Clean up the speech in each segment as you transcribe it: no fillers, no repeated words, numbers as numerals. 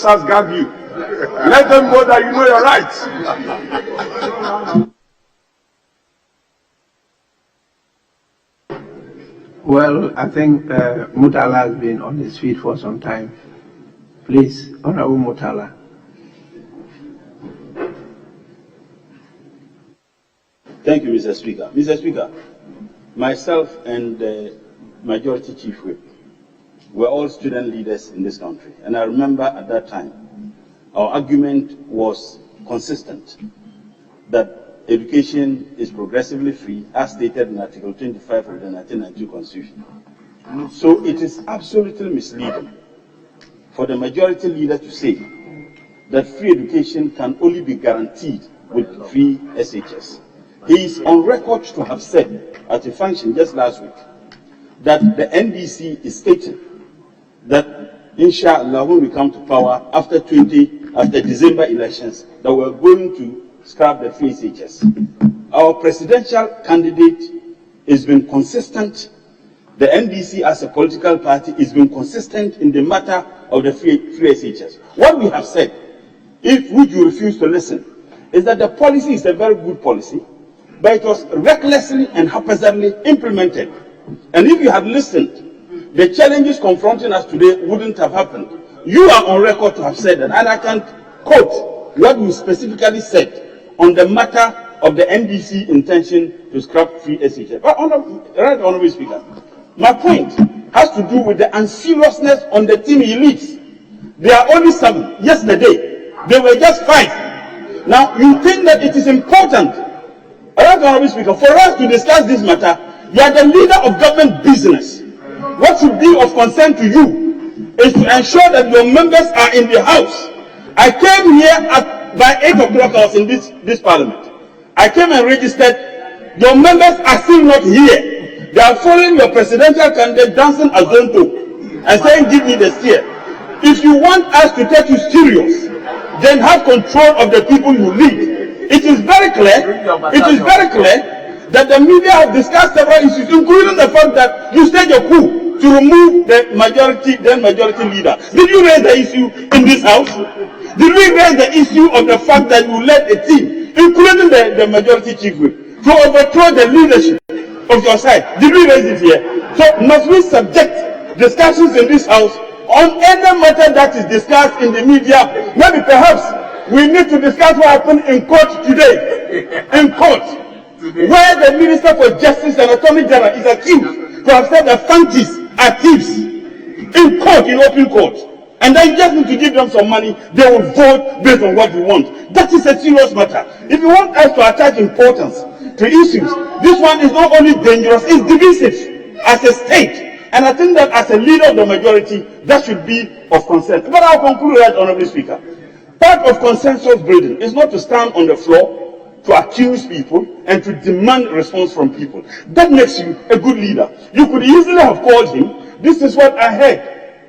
officers guard you. Let them know that you know your rights. Well, I think Mutala has been on his feet for some time. Please, Honorable Mutala. Thank you, Mr. Speaker. Mr. Speaker, myself and the Majority Chief Whip were all student leaders in this country. And I remember at that time, our argument was consistent, that education is progressively free, as stated in Article 25 of the 1992 Constitution. So it is absolutely misleading for the majority leader to say that free education can only be guaranteed with free SHS. He is on record to have said at a function just last week that the NDC is stating that, inshallah, when we come to power after December elections, that we're going to scrap the free SHS. Our presidential candidate has been consistent. The NDC as a political party has been consistent in the matter of the free SHS. What we have said, which you refuse to listen, is that the policy is a very good policy, but it was recklessly and haphazardly implemented. And if you had listened, the challenges confronting us today wouldn't have happened. You are on record to have said that, and I can quote what you specifically said on the matter of the NDC intention to scrap free SHS. Right, Honorable Speaker, my point has to do with the unseriousness on the team he leads. There are only 7. Yesterday, there were just 5. Now, you think that it is important, right, Honorable Speaker, for us to discuss this matter. You are the leader of government business. What should be of concern to you is to ensure that your members are in the house. I came here by 8 o'clock. I was in this parliament. I came and registered. Your members are still not here. They are following your presidential candidate dancing a zonto and saying, give me the steer. If you want us to take you serious, then have control of the people you lead. It is very clear. It is very clear that the media have discussed several issues, including the fact that you staged a coup to remove the majority leader. Did you raise the issue in this house? Did we raise the issue of the fact that you led a team, including the majority chief whip, to overthrow the leadership of your side? Did we raise it here? So must we subject discussions in this house on any matter that is discussed in the media? Maybe perhaps we need to discuss what happened in court today. In court, where the Minister for Justice and Attorney General is accused to have said that Fantis are thieves in court, in open court. And then you just need to give them some money, they will vote based on what you want. That is a serious matter. If you want us to attach importance to issues, this one is not only dangerous, it's divisive as a state. And I think that as a leader of the majority, that should be of concern. But I'll conclude that, Honorable Speaker. Part of consensus building is not to stand on the floor to accuse people and to demand response from people. That makes you a good leader. You could easily have called him, this is what I heard.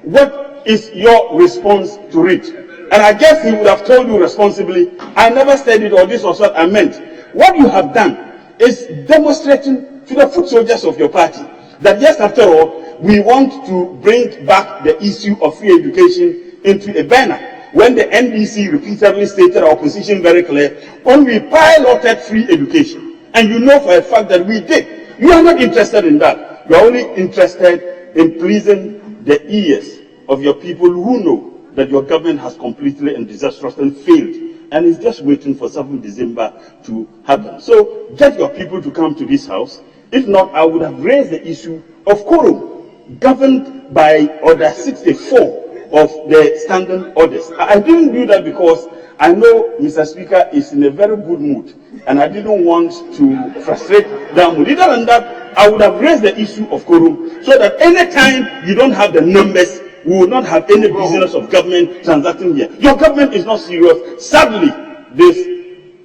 What is your response to it? And I guess he would have told you responsibly, I never said it, or this was what I meant. What you have done is demonstrating to the foot soldiers of your party that yes, after all, we want to bring back the issue of free education into a banner. When the NDC repeatedly stated our position very clear, when we piloted free education, and you know for a fact that we did, you are not interested in that. You are only interested in pleasing the ears of your people who know that your government has completely and disastrously failed, and is just waiting for 7 December to happen. So get your people to come to this house. If not, I would have raised the issue of Quorum, governed by Order 64 of the standing orders. I didn't do that because I know Mr. Speaker is in a very good mood, and I didn't want to frustrate that mood. Other than that, I would have raised the issue of Quorum, so that anytime you don't have the numbers, we will not have any business of government transacting here. Your government is not serious. Sadly, this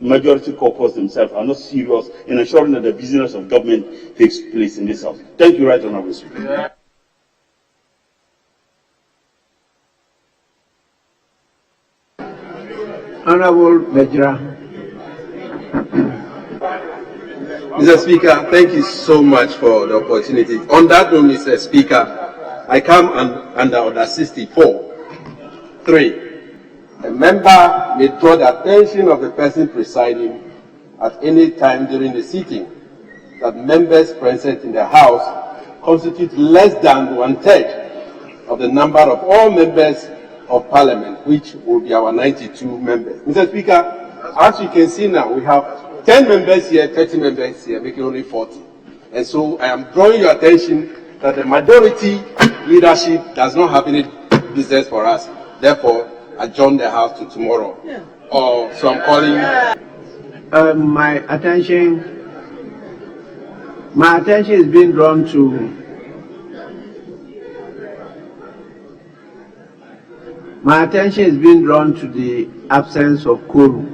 majority caucus themselves are not serious in ensuring that the business of government takes place in this house. Thank you, Right Honorable Speaker. Honorable Major. Mr. Speaker, thank you so much for the opportunity. On that note, Mr. Speaker, I come under Order 64.3 A member may draw the attention of the person presiding at any time during the sitting that members present in the House constitute less than 1/3 of the number of all members of Parliament, which will be our 92 members. Mr. Speaker, as you can see now, we have 10 members here, 30 members here, making only 40. And so I am drawing your attention that the majority leadership does not have any business for us. Therefore, adjourn the House to tomorrow. So I'm calling. My attention is being drawn to the absence of quorum.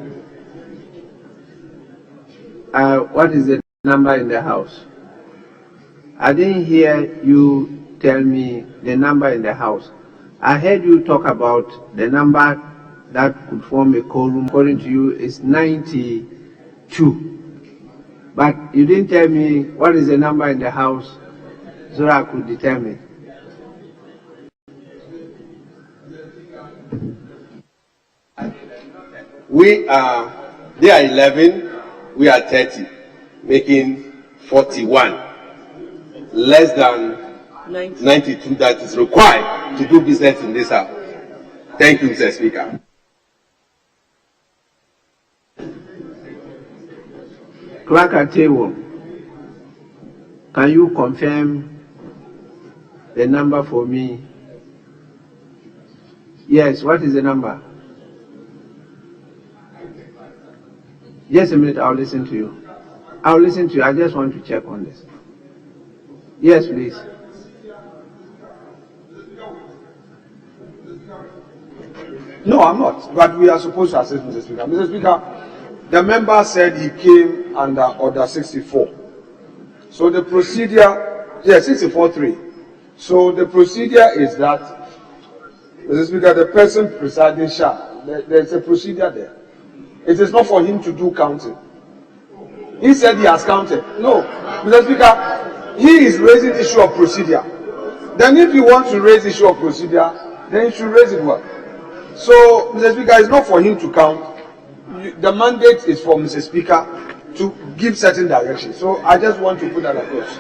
What is the number in the House? I didn't hear you tell me the number in the House. I heard you talk about the number that could form a quorum. According to you, is 92. But you didn't tell me what is the number in the House so that I could determine. They are 11, we are 30, making 41. Less than 92 that is required to do business in this House. Thank you, Mr. Speaker. Clerk at table, can you confirm the number for me? Yes, what is the number? Just a minute, I'll listen to you. I'll listen to you. I just want to check on this. Yes, please. No, I'm not. But we are supposed to assist Mr. Speaker. Mr. Speaker, the member said he came under Order 64. So the procedure, 64.3. So the procedure is that, Mr. Speaker, the person presiding shall. There's a procedure there. It is not for him to do counting. He said he has counted. No, Mr. Speaker, he is raising the issue of procedure. Then if you want to raise the issue of procedure, then you should raise it well. So, Mr. Speaker, it's not for him to count. The mandate is for Mr. Speaker to give certain direction. So I just want to put that across.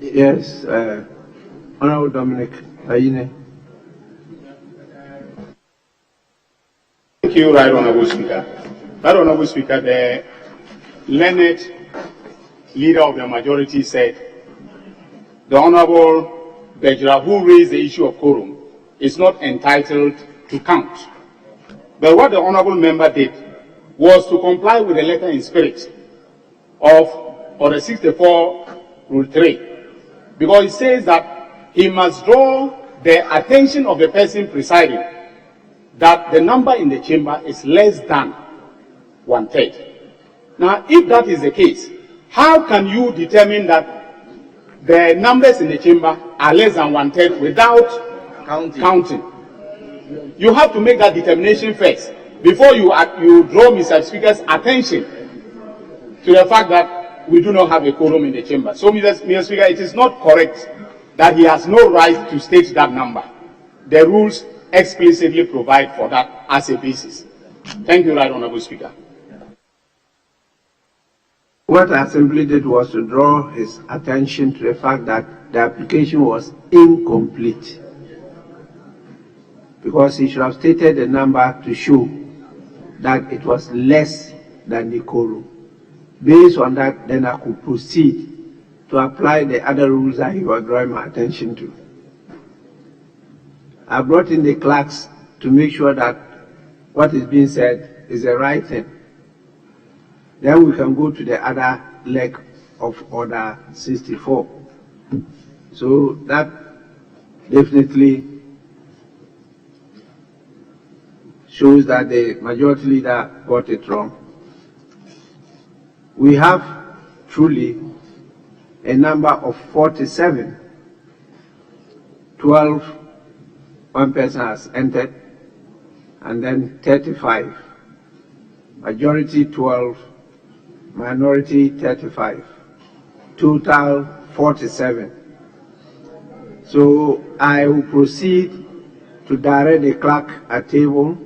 Yes, Honorable Dominic Ayine. Thank you, Right Honorable Speaker. Right Honorable Speaker, the learned leader of the majority said the Honorable Bejra, who raised the issue of quorum, is not entitled to count. But what the Honorable member did was to comply with the letter in spirit of Order 64, Rule 3, because it says that he must draw the attention of the person presiding that the number in the chamber is less than 1/3. Now, if that is the case, how can you determine that the numbers in the chamber are less than 1/3 without counting? You have to make that determination first before you draw Mr. Speaker's attention to the fact that we do not have a quorum in the chamber. So, Mr. Speaker, it is not correct that he has no right to state that number. The rules explicitly provide for that as a basis. Thank you, Right Honorable Speaker. What I simply did was to draw his attention to the fact that the application was incomplete, because he should have stated the number to show that it was less than the quorum. Based on that, then I could proceed to apply the other rules that he was drawing my attention to. I brought in the clerks to make sure that what is being said is the right thing. Then we can go to the other leg of Order 64. So that definitely shows that the majority leader got it wrong. We have truly a number of 47. 12, one person has entered, and then 35. Majority 12, minority 35. Total 47. So I will proceed to direct the clerk at table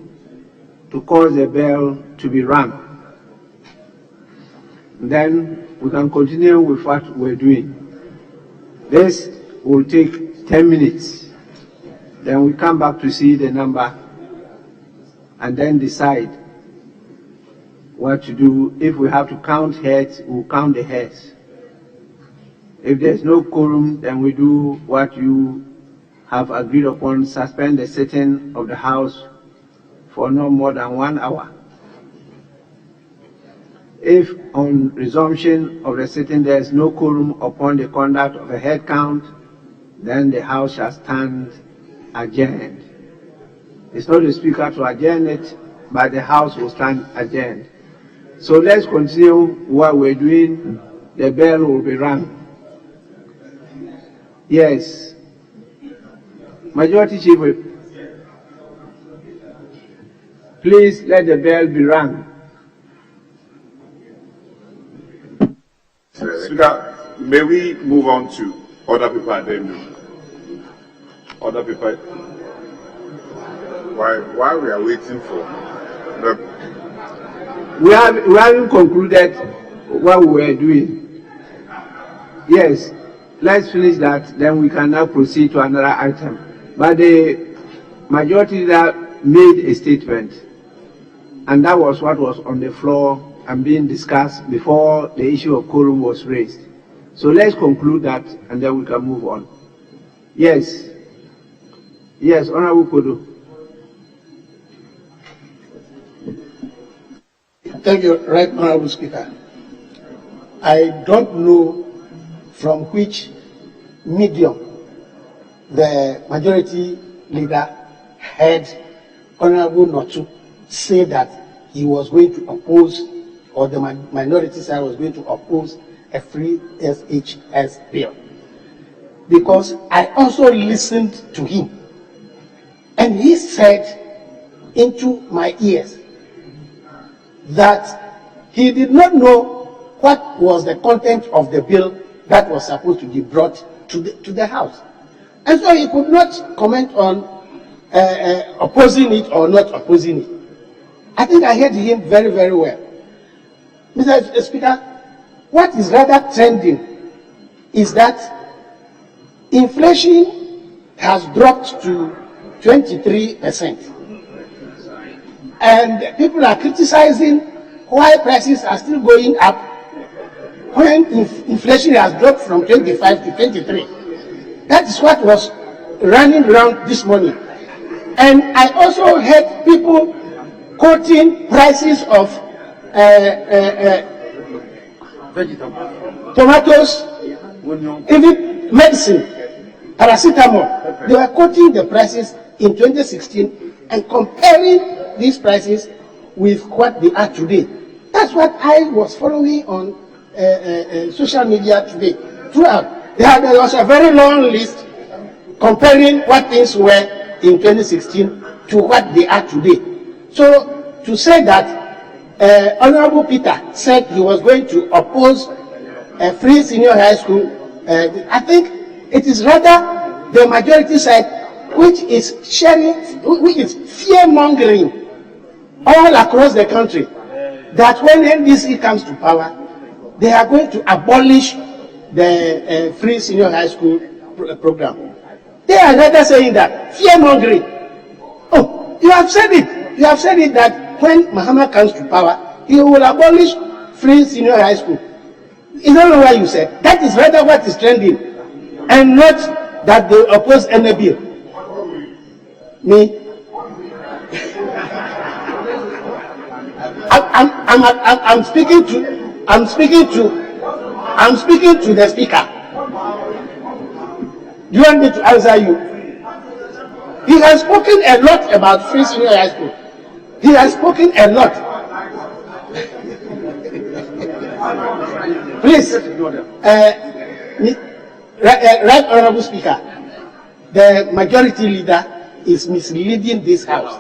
to cause the bell to be rung. Then we can continue with what we're doing. This will take 10 minutes. Then we come back to see the number and then decide what to do. If we have to count heads, we'll count the heads. If there's no quorum, then we do what you have agreed upon, suspend the sitting of the House for no more than 1 hour. If on resumption of the sitting there is no quorum upon the conduct of a head count, then the House shall stand adjourned. It's not the Speaker to adjourn it, but the House will stand adjourned. So let's continue what we're doing. The bell will be rung. Yes. Majority Chief Whip, please let the bell be rung. Speaker, may we move on to other people and then other people? While we are waiting for the... We haven't concluded what we were doing. Yes, let's finish that, then we can now proceed to another item. But the majority leader made a statement, and that was what was on the floor and being discussed before the issue of quorum was raised. So let's conclude that, and then we can move on. Yes. Yes, Honorable Kodo. Thank you, Right Honorable Speaker. I don't know from which medium the majority leader heard Honorable Notu say that he was going to oppose, or the minority side was going to oppose a free SHS bill. Because I also listened to him, and he said into my ears that he did not know what was the content of the bill that was supposed to be brought to the House. And so he could not comment on opposing it or not opposing it. I think I heard him very, very well. Mr. Speaker, what is rather trending is that inflation has dropped to 23%. And people are criticizing why prices are still going up when inflation has dropped from 25 to 23. That is what was running around this morning. And I also heard people quoting prices of tomatoes, even medicine, paracetamol. They were quoting the prices in 2016 and comparing these prices with what they are today. That's what I was following on social media today. Throughout, there was a very long list comparing what things were in 2016 to what they are today. So to say that Honorable Peter said he was going to oppose a free senior high school, I think it is rather the majority side which is fear-mongering all across the country that when NDC comes to power, they are going to abolish the free senior high school program. They are rather saying that fear-mongering. Oh, you have said it. You have said it that when Mahama comes to power, he will abolish free senior high school. You don't know why you said. That is rather what is trending, and not that they oppose any bill. Me? I'm speaking to the speaker. Do you want me to answer you? He has spoken a lot about free senior high school. He has spoken a lot. Please, Right Honorable Speaker, the majority leader is misleading this House.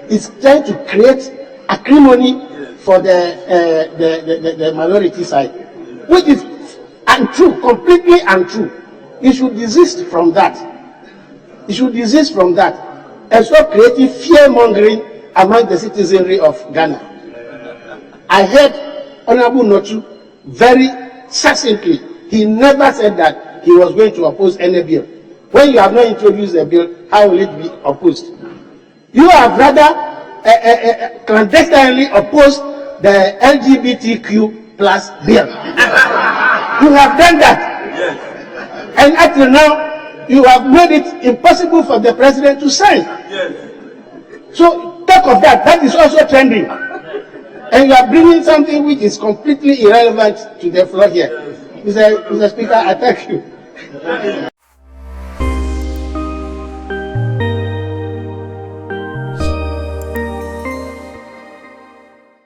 He's trying to create acrimony for the minority side, which is untrue, completely untrue. he should desist from that. He should desist from that and stop creating fear-mongering among the citizenry of Ghana. I heard Honorable Notu very succinctly. He never said that he was going to oppose any bill. When you have not introduced a bill, how will it be opposed? You have rather clandestinely opposed the LGBTQ plus bill. You have done that. Yes. And until now, you have made it impossible for the president to sign. Yes. So talk of that. That is also trending. And you are bringing something which is completely irrelevant to the floor here. Mr. Speaker, I thank you.